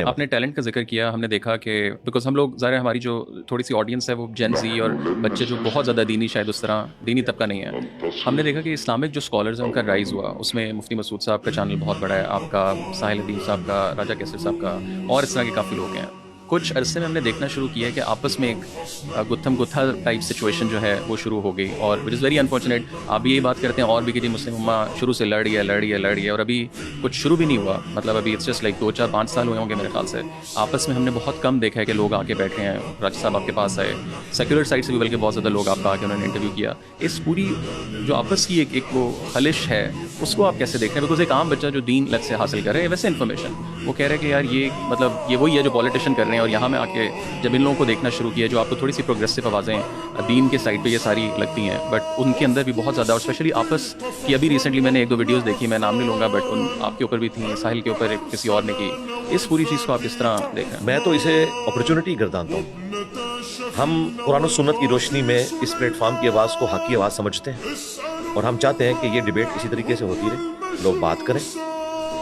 आपने टैलेंट का ज़िक्र किया, हमने देखा कि बिकॉज़ हम लोग ज़ाहिर है हमारी जो थोड़ी सी ऑडियंस है वो जेन ज़ी और बच्चे जो बहुत ज़्यादा दीनी शायद उस तरह दीनी तबका नहीं है। हमने देखा कि इस्लामिक जो स्कॉलर्स हैं उनका राइज़ हुआ, उसमें मुफ्ती मसूद साहब का चैनल बहुत बड़ा है, आपका साहिल अदीब साहब का, राजा कैसर साहब का और इस तरह के काफ़ी लोग हैं। कुछ अरसे में हमने देखना शुरू किया है कि आपस में एक गुत्थम गुत्था टाइप सिचुएशन जो है वो शुरू हो गई और विच इज़ वेरी अनफॉर्चुनेट। आप भी यही बात करते हैं और भी कि जी मुस्लिम उम्मा शुरू से लड़ रही है और अभी कुछ शुरू भी नहीं हुआ, मतलब अभी इट्स जस्ट लाइक 2 4 5 साल हुए होंगे मेरे ख्याल से। आपस में हमने बहुत कम देखा है कि लोग आके बैठे हैं, राजा साहब आपके पास आए, सेक्युलर साइड से भी बल्कि बहुत ज़्यादा लोग आपका आके उन्होंने इंटरव्यू किया। इस पूरी जो आपस की एक वो खलिश है उसको आप कैसे देख रहे हैं? बिकॉज एक आम बच्चा जो दीन लत से हासिल कर रहे हैं वैसे इन्फॉर्मेशन वो कह रहे हैं कि यार ये मतलब ये वही है जो पॉलिटिशियन कर रहे हैं, और यहाँ में आके जब इन लोगों को देखना शुरू किया जो आपको थोड़ी सी प्रोग्रेसिव आवाज़ें दीन के साइड पे ये सारी लगती हैं, बट उनके अंदर भी बहुत ज़्यादा, और स्पेशली आपस की अभी रिसेंटली मैंने 1 2 वीडियोस देखी, मैं नाम नहीं लूँगा, बट उन आपके ऊपर भी थी, साहिल के ऊपर किसी और ने की। इस पूरी चीज़ को आप किस तरह देख रहे हैं? मैं तो इसे अपॉर्चुनिटी गर्दानता हूँ। हम कुरान और सुन्नत की रोशनी में इस प्लेटफॉर्म की आवाज़ को हक की आवाज़ समझते हैं और हम चाहते हैं कि ये डिबेट इसी तरीके से होती रहे, लोग बात करें,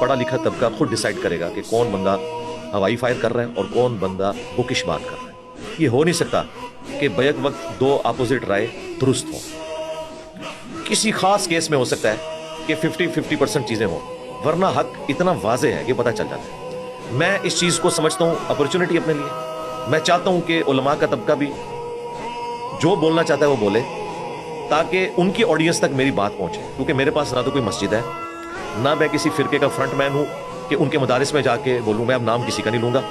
पढ़ा लिखा तबका खुद डिसाइड करेगा कि कौन बंदा हवाई फायर कर रहा है और कौन बंदा बुकिश बात कर रहा है। ये हो नहीं सकता कि बैक वक्त 2 अपोजिट राय दुरुस्त हो। किसी खास केस में हो सकता है कि 50-50% चीज़ें हों, वरना हक इतना वाजे है कि पता चल जाता है। मैं इस चीज़ को समझता हूँ अपॉर्चुनिटी अपने लिए। मैं चाहता हूँ कि उलमा का तबका भी जो बोलना चाहता है वो बोले, ताकि उनकी ऑडियंस तक मेरी बात पहुँचे, क्योंकि मेरे पास ना तो कोई मस्जिद है, ना मैं किसी फ़िरके का फ्रंट मैन हूँ कि उनके मदारिस में जाके बोलूँ। मैं अब नाम किसी का नहीं लूँगा।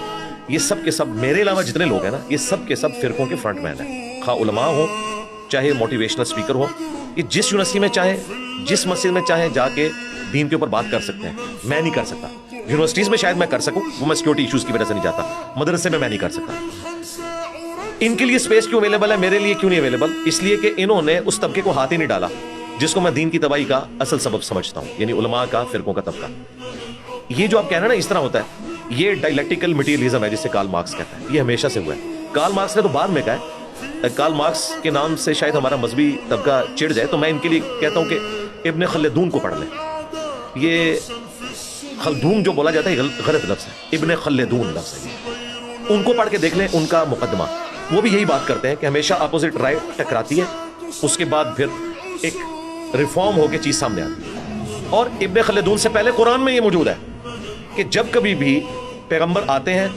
ये सब के सब, मेरे अलावा जितने लोग हैं ना, ये सब के सब फ़िरकों के फ्रंट मैन हैं, खा उलमा हो चाहे मोटिवेशनल स्पीकर हो। ये जिस यूनिवर्सिटी में चाहे, जिस मस्जिद में चाहे जाके दीन के ऊपर बात कर सकते हैं। मैं नहीं कर सकता। यूनिवर्सिटीज़ में शायद मैं कर सकूँ, वो मैं सिक्योरिटी इशूज़ की वजह से नहीं जाता। मदरसे में मैं नहीं कर सकता। इनके लिए स्पेस क्यों अवेलेबल है, मेरे लिए क्यों नहीं अवेलेबल? इसलिए कि इन्होंने उस तबके को हाथ ही नहीं डाला जिसको मैं दीन की तबाही का असल सबब समझता हूँ, यानी उलमा का, फिरकों का तबका। ये जो आप कह रहे हैं ना, इस तरह होता है, ये डायलेक्टिकल मटीरियलिज्म है जिसे कार्ल मार्क्स कहता है। ये हमेशा से हुआ है। कार्ल मार्क्स ने तो बाद में कहा है। कार्ल मार्क्स के नाम से शायद हमारा मजहबी तबका चिढ़ जाए, तो मैं इनके लिए कहता हूँ कि इब्न खल्दून को पढ़ लें। ये खल्दून जो बोला जाता है गलत लफ्ज़ है, इब्न खल्दून लफ्ज़ है। उनको पढ़ के देख लें, उनका मुकदमा। वो भी यही बात करते हैं कि हमेशा अपोजिट राय टकराती है, उसके बाद फिर एक रिफॉर्म होकर चीज़ सामने आती है। और इब्न खल्दून से पहले कुरान में ये मौजूद है कि जब कभी भी पैगंबर आते हैं,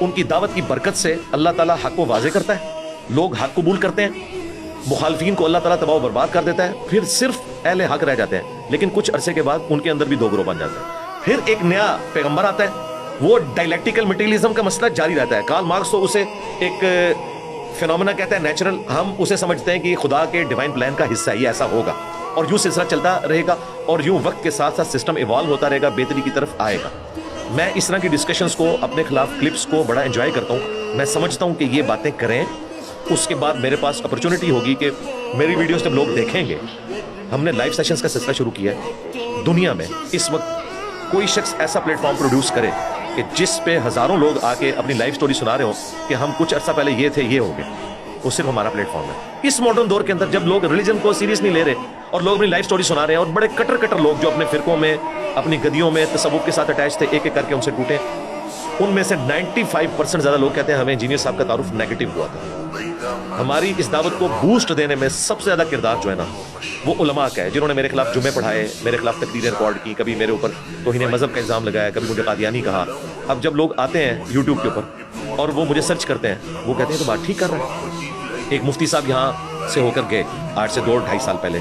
उनकी दावत की बरकत से अल्लाह ताला हक को वाज़े करता है, लोग हक कबूल करते हैं, मुखालफीन को अल्लाह ताला तबाह बर्बाद कर देता है, फिर सिर्फ अहले हक रह जाते हैं। लेकिन कुछ अरसे के बाद उनके अंदर भी 2 ग्रोह बन जाते हैं। फिर एक नया पैगंबर आता है, वो डायलेक्टिकल मटीरियलिज्म का मसला जारी रहता है। कार्ल मार्क्स तो उसे एक फिनोमेना कहता है, नेचुरल। हम उसे समझते हैं कि खुदा के डिवाइन प्लान का हिस्सा ही ऐसा होगा, और यूं सिलसिला चलता रहेगा, और यूं वक्त के साथ साथ सिस्टम इवॉल्व होता रहेगा, बेहतरी की तरफ आएगा। मैं इस तरह की डिस्कशंस को, अपने खिलाफ क्लिप्स को बड़ा एंजॉय करता हूँ। मैं समझता हूँ कि ये बातें करें, उसके बाद मेरे पास अपॉर्चुनिटी होगी कि मेरी वीडियोस जब लोग देखेंगे। हमने लाइव सेशंस का सिलसिला शुरू किया है। दुनिया में इस वक्त कोई शख्स ऐसा प्लेटफॉर्म प्रोड्यूस करे कि जिस पे हज़ारों लोग आके अपनी लाइफ स्टोरी सुना रहे हो कि हम कुछ अर्सा पहले ये थे, ये हो गए, वो सिर्फ हमारा प्लेटफॉर्म है। इस मॉडर्न दौर के अंदर जब लोग रिलीजन को सीरियस नहीं ले रहे और लोग अपनी लाइफ स्टोरी सुना रहे हैं, और बड़े कट्टर लोग जो अपने फिरकों में, अपनी गदियों में तसव्वुफ के साथ अटैच थे, एक एक करके उनसे टूटे, उनमें से 95% ज़्यादा लोग कहते हैं हमें इंजीनियर साहब का तारुफ नेगेटिव हुआ था। हमारी इस दावत को बूस्ट देने में सबसे ज़्यादा किरदार जो है ना, वो उलमा का है, जिन्होंने मेरे खिलाफ जुमे पढ़ाए, मेरे खिलाफ तकरीरें रिकॉर्ड की, कभी मेरे ऊपर तौहीन मज़हब का इल्ज़ाम लगाया, कभी मुझे कादियानी कहा। अब जब लोग आते हैं यूट्यूब के ऊपर और वो मुझे सर्च करते हैं, वो कहते हैं तो बात ठीक कर रहे हैं। एक मुफ्ती साहब यहाँ से होकर गए आज से 2-2.5 साल पहले,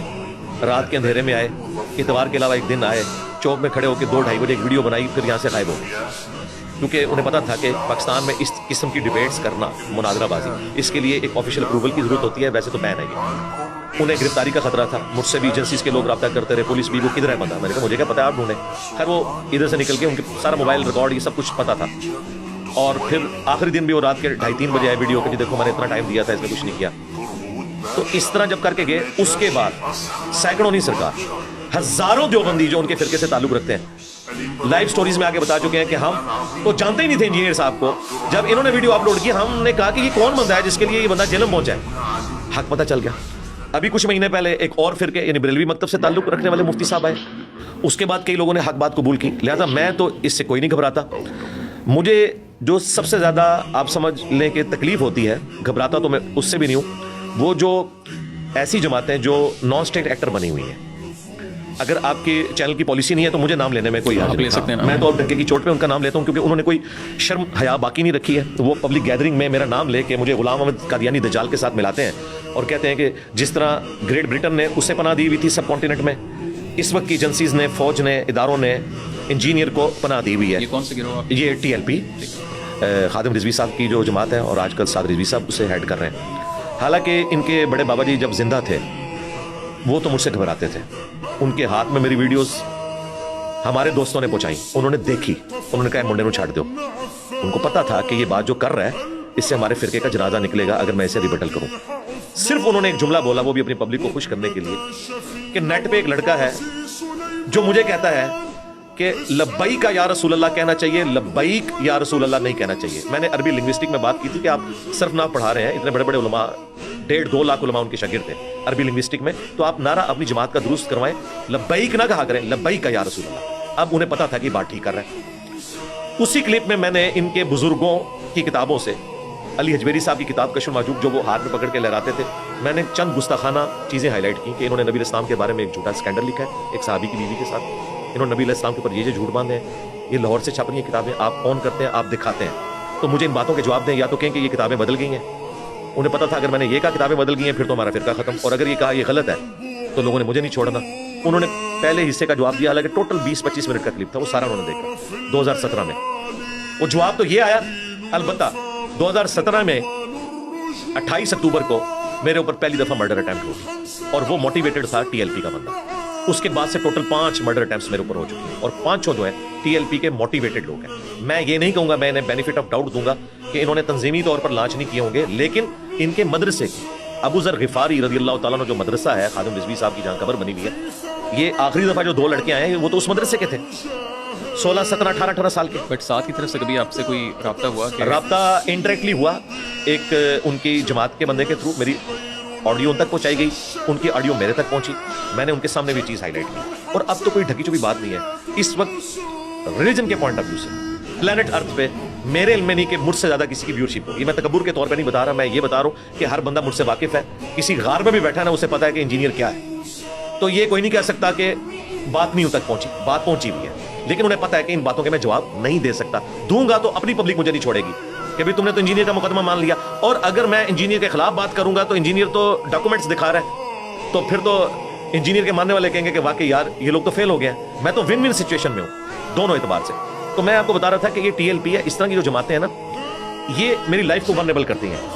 रात के अंधेरे में आए, इतवार के अलावा एक दिन आए, चौक में खड़े होकर 2-2.5 बजे एक वीडियो बनाई, फिर यहाँ से गायब हो गए, क्योंकि उन्हें पता था कि पाकिस्तान में इस किस्म की डिबेट्स करना, मुनाजराबाजी, इसके लिए एक ऑफिशियल अप्रूवल की ज़रूरत होती है, वैसे तो बैन है ये। उन्हें गिरफ्तारी का खतरा था, मुझसे भी एजेंसीज के लोग रब्ता करते रहे, पुलिस भी, वो किधर है पता। मैंने कहा मुझे क्या पता है, आप ढूंढें। खैर वो इधर से निकल के, उनके सारा मोबाइल रिकॉर्ड ये सब कुछ पता था। और फिर आखिरी दिन भी वो रात के 2:30-3 बजे आए वीडियो के, देखो मैंने इतना टाइम दिया था, इसमें कुछ नहीं किया। तो इस तरह जब करके गए, उसके बाद सैकड़ों नहीं सरकार, हज़ारों देवबंदी जो उनके फिरके से ताल्लुक़ रखते हैं, लाइव स्टोरीज में आके बता चुके हैं कि हम तो जानते ही नहीं थे इंजीनियर साहब को। जब इन्होंने वीडियो अपलोड की, हमने कहा कि ये कौन बंदा है जिसके लिए ये बंदा जेल में पहुंचा है। हक पता चल गया। अभी कुछ महीने पहले एक और फिरके, यानी बरेलवी मकतब से ताल्लुक़ रखने वाले मुफ्ती साहब आए, उसके बाद कई लोगों ने हक बात कबूल की। लिहाजा मैं तो इससे कोई नहीं घबराता। مجھے جو سب سے زیادہ آپ سمجھ لیں کہ تکلیف ہوتی ہے, گھبراتا تو میں اس سے بھی نہیں ہوں, وہ جو ایسی جماعتیں جو نان اسٹیٹ ایکٹر بنی ہوئی ہیں. اگر آپ کے چینل کی پالیسی نہیں ہے تو مجھے نام لینے میں کوئی حرج نہیں, میں تو اب ڈھکے کی چوٹ پہ ان کا نام لیتا ہوں, کیونکہ انہوں نے کوئی شرم حیا باقی نہیں رکھی ہے. وہ پبلک گیدرنگ میں میرا نام لے کے مجھے غلام احمد قادیانی دجال کے ساتھ ملاتے ہیں اور کہتے ہیں کہ جس طرح گریٹ برٹن نے اسے پناہ دی ہوئی تھی سب کانٹیننٹ میں, اس وقت کی ایجنسیز نے, فوج نے, اداروں نے انجینئر کو پناہ دی ہوئی ہے. یہ کون سے گروہ؟ یہ ٹی ایل پی, خادم رضوی صاحب کی جو جماعت ہے, اور آج کل سعد رضوی صاحب اسے ہیڈ کر رہے ہیں. حالانکہ ان کے بڑے بابا جی جب زندہ تھے وہ تو مجھ سے گھبراتے تھے. ان کے ہاتھ میں میری ویڈیوز ہمارے دوستوں نے پہنچائی, انہوں نے دیکھی, انہوں نے کہا منڈے کو چھاڑ دو. ان کو پتا تھا کہ یہ بات جو کر رہا ہے اس سے ہمارے فرقے کا جنازہ نکلے گا اگر میں اسے ریبٹل کروں. صرف انہوں نے ایک جملہ بولا, وہ بھی اپنی پبلک کو خوش کرنے کے لیے, کہ نیٹ پہ ایک لڑکا ہے جو مجھے کہتا ہے کہ لبیک یا رسول اللہ کہنا چاہیے, لبیک یا رسول اللہ نہیں کہنا چاہیے. میں نے عربی لنگوسٹک میں بات کی تھی کہ آپ صرف نہ پڑھا رہے ہیں, اتنے بڑے بڑے علماء, 1.5-2 لاکھ علماء ان کے شاگرد تھے عربی لنگوسٹک میں, تو آپ نعرہ اپنی جماعت کا درست کروائیں, لبیک نہ کہا کریں, لبیک یا رسول اللہ. اب انہیں پتا تھا کہ بات ٹھیک کر رہے ہیں. اسی کلپ میں میں نے ان کے بزرگوں کی کتابوں سے, علی حجویری صاحب کی کتاب کشف المحجوب جو وہ ہاتھ میں پکڑ کے لہراتے تھے, میں نے چند گستاخانہ چیزیں ہائی لائٹ کی کہ انہوں نے نبی علیہ السلام کے بارے میں ایک جھوٹا اسکینڈل لکھا ہے ایک صحابی کی بیوی کے ساتھ. انہوں نے نبی علیہ السلام کے اوپر یہ جھوٹ باندھے ہیں, یہ لاہور سے چھپ رہی ہیں کتابیں, آپ آن کرتے ہیں, آپ دکھاتے ہیں. تو مجھے ان باتوں کے جواب دیں, یا تو کہیں کہ یہ کتابیں بدل گئی ہیں. انہیں پتا تھا اگر میں نے یہ کہا کتابیں بدل گئی ہیں پھر تو ہمارا فرقہ ختم, اور اگر یہ کہا یہ غلط ہے تو لوگوں نے مجھے نہیں چھوڑنا. انہوں نے پہلے حصے کا جواب دیا, حالانکہ ٹوٹل 20-25 منٹ کا کلپ تھا, وہ سارا انہوں نے دیکھا 2017 میں. وہ جواب تو یہ آیا, البتہ 2017 میں 28 اکتوبر کو میرے اوپر پہلی دفعہ مرڈر اٹیمپٹ ہوئی, اور وہ موٹیویٹڈ تھا ٹی ایل پی کا بندہ. اس کے بعد سے ٹوٹل 5 مرڈر اٹیمپٹس میرے اوپر ہو چکی ہیں, اور 5 جو ہیں ٹی ایل پی کے موٹیویٹڈ لوگ ہیں. میں یہ نہیں کہوں گا, میں انہیں بینیفٹ آف ڈاؤٹ دوں گا کہ انہوں نے تنظیمی طور پر لانچ نہیں کیے ہوں گے, لیکن ان کے مدرسے کی, ابو ذر غفاری رضی اللہ تعالیٰ عنہ جو مدرسہ ہے, خادم رضوی صاحب کی جہاں قبر بنی ہوئی ہے, یہ آخری دفعہ جو 2 لڑکے آئے ہیں وہ تو اس مدرسے کے تھے, 16, 17, 18 سال کے. بٹ ساتھ کی طرف سے کبھی آپ سے کوئی رابطہ ہوا؟ رابطہ انڈائریکٹلی ہوا, ایک ان کی جماعت کے بندے کے تھرو میری آڈیو ان تک پہنچائی گئی, ان کی آڈیو میرے تک پہنچی, میں نے ان کے سامنے بھی چیز ہائی لائٹ کی. اور اب تو کوئی ڈھکی چھپی بات نہیں ہے. اس وقت ریلیجن کے پوائنٹ آف ویو سے پلانٹ ارتھ پہ میرے علم میں نہیں کہ مجھ سے زیادہ کسی کی ویورشپ ہوگی. میں تکبر کے طور پہ نہیں بتا رہا, میں یہ بتا رہا ہوں کہ ہر بندہ مجھ سے واقف ہے. کسی غار میں بھی بیٹھا ہے نا, اسے پتا ہے کہ انجینئر کیا ہے. تو یہ کوئی نہیں کہہ سکتا کہ بات نہیں ان تک پہنچی, بات پہنچی ہوئی ہے, لیکن انہیں پتا ہے کہ ان باتوں کے میں جواب نہیں دے سکتا. دوں گا تو اپنی پبلک مجھے نہیں چھوڑے گی کہ بھی تم نے تو انجینئر کا مقدمہ مان لیا. اور اگر میں انجینئر کے خلاف بات کروں گا تو انجینئر تو ڈاکومنٹس دکھا رہا ہے, تو پھر تو انجینئر کے ماننے والے کہیں گے کہ واقعی یار یہ لوگ تو فیل ہو گئے ہیں. میں تو ون ون سچویشن میں ہوں دونوں اعتبار سے. تو میں آپ کو بتا رہا تھا کہ یہ ٹی ایل پی ہے, اس طرح کی جو جماعتیں ہیں نا, یہ میری لائف کو ورنیبل کرتی ہیں.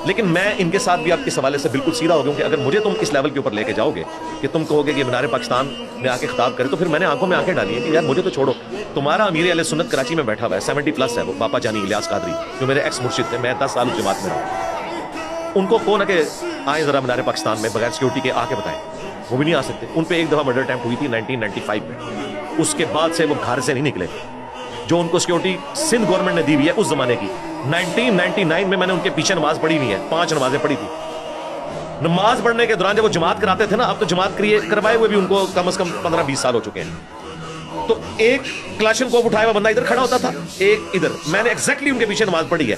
لیکن میں ان کے ساتھ بھی آپ کے حوالے سے بالکل سیدھا ہو گیا ہوں کہ اگر مجھے تم اس لیول کے اوپر لے کے جاؤ گے کہ تم کہو گے کہ مینار پاکستان میں آ کے خطاب کرے, تو پھر میں نے آنکھوں میں آنکھیں ڈالی ہیں کہ یار مجھے تو چھوڑو. تمہارا امیر اہل سنت کراچی میں بیٹھا ہوا ہے, 70+ ہے, وہ باپا جانی الیاس قادری جو میرے ایکس مرشد تھے. میں 10 سال اس جماعت میں رہا. ان کو کون ہے کہ آئیں ذرا مینار پاکستان میں بغیر سیکورٹی کے آ کے بتائیں, وہ بھی نہیں آ سکتے. ان پہ ایک دفعہ مرڈر اٹیمپٹ ہوئی تھی 1995 میں, اس کے بعد سے وہ گھر سے نہیں نکلے. جو ان کو سیکورٹی سندھ گورنمنٹ نے دی ہوئی ہے اس زمانے کی, 1999 میں نے ان کے پیچھے نماز پڑھی ہوئی ہے, 5 نمازیں پڑھی تھی. نماز پڑھنے کے دوران جب وہ جماعت کراتے تھے نا, اب تو جماعت کروائے ہوئے بھی ان کو کم از کم 15-20 سال ہو چکے ہیں. تو ایک کلاشن کوپ اٹھایا ہوا بندہ ادھر کھڑا ہوتا تھا, ایک ادھر. میں نے ایگزیکٹلی ان کے پیچھے نماز پڑھی ہے.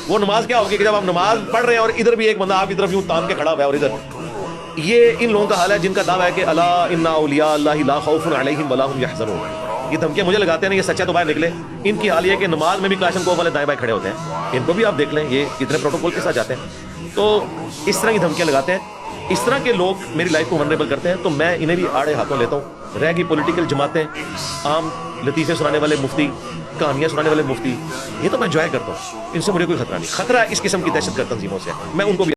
وہ نماز کیا ہوگی کہ جب آپ نماز پڑھ رہے ہیں اور ادھر بھی ایک بندہ آپ کی طرف یوں تان کے کھڑا ہوا ہے, اور ادھر یہ ان لوگوں کا حال ہے جن کا دعویٰ ہے کہ الا ان اولیاء اللہ لا خوف علیہم ولا هم یحزنون. یہ دھمکیاں مجھے لگاتے ہیں, یہ سچا تو باہر نکلے. ان کی حال یہ کہ نماز میں بھی کلاشن کوپ والے دائیں بائیں کھڑے ہوتے ہیں. ان کو بھی آپ دیکھ لیں, یہ کتنے پروٹوکول کے ساتھ جاتے ہیں. تو اس طرح کی دھمکیاں لگاتے ہیں. اس طرح کے لوگ میری لائف کو ونریبل کرتے ہیں, تو میں انہیں بھی آڑے ہاتھوں لیتا ہوں. رہ گئی پولیٹیکل جماعتیں, عام لطیفے سنانے والے مفتی, کہانیاں سنانے والے مفتی, یہ تو میں انجوائے کرتا ہوں. ان سے مجھے کوئی خطرہ نہیں. خطرہ اس قسم کی دہشت گرد تنظیموں سے, میں ان کو بھی